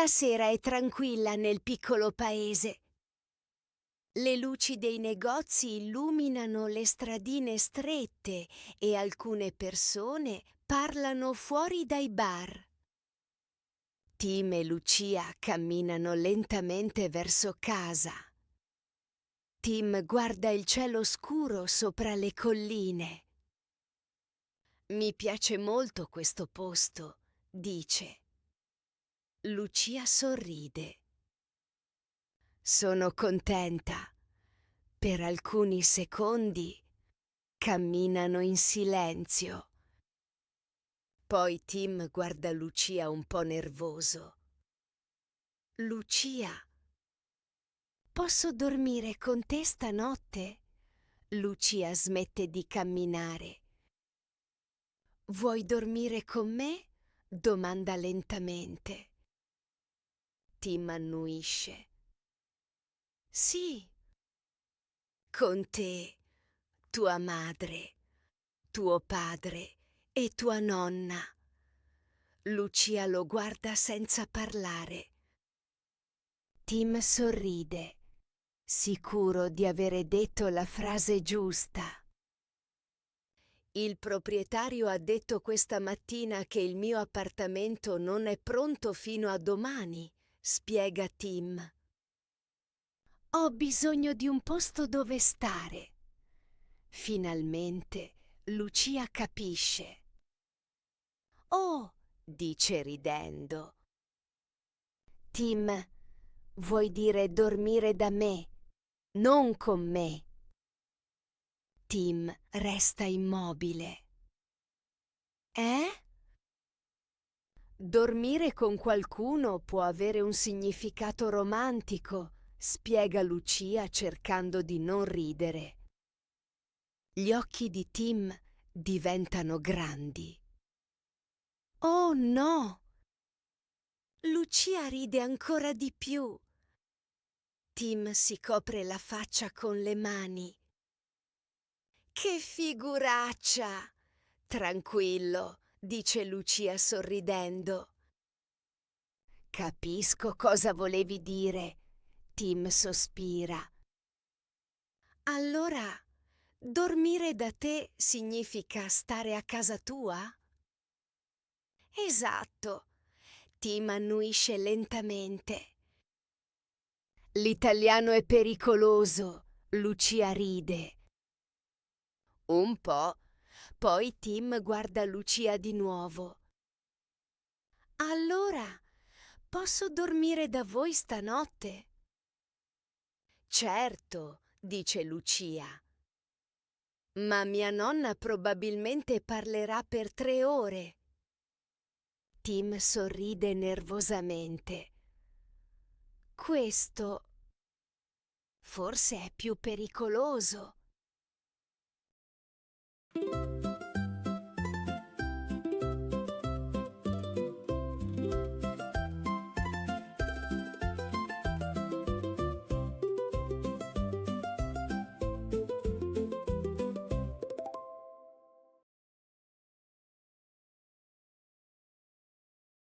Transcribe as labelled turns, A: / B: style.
A: La sera è tranquilla nel piccolo paese. Le luci dei negozi illuminano le stradine strette e alcune persone parlano fuori dai bar. Tim e Lucia camminano lentamente verso casa. Tim guarda il cielo scuro sopra le colline. Mi piace molto questo posto, dice. Lucia sorride. Sono contenta. Per alcuni secondi camminano in silenzio. Poi Tim guarda Lucia un po' nervoso. Lucia, posso dormire con te stanotte? Lucia smette di camminare. Vuoi dormire con me? Domanda lentamente. Tim annuisce. Sì, con te, tua madre, tuo padre e tua nonna. Lucia lo guarda senza parlare. Tim sorride, sicuro di avere detto la frase giusta. Il proprietario ha detto questa mattina che il mio appartamento non è pronto fino a domani, spiega Tim. Ho bisogno di un posto dove stare. Finalmente Lucia capisce. Oh, dice ridendo. Tim, vuoi dire dormire da me, non con me. Tim resta immobile. Dormire con qualcuno può avere un significato romantico, spiega Lucia cercando di non ridere. Gli occhi di Tim diventano grandi. Oh no! Lucia ride ancora di più. Tim si copre la faccia con le mani. Che figuraccia! Tranquillo, dice Lucia sorridendo. Capisco cosa volevi dire. Tim sospira. Allora, dormire da te significa stare a casa tua? Esatto. Tim annuisce lentamente. L'italiano è pericoloso, Lucia ride. Un po'. Poi Tim guarda Lucia di nuovo. Allora, posso dormire da voi stanotte? Certo, dice Lucia. Ma mia nonna probabilmente parlerà per 3 ore. Tim sorride nervosamente. Questo forse è più pericoloso.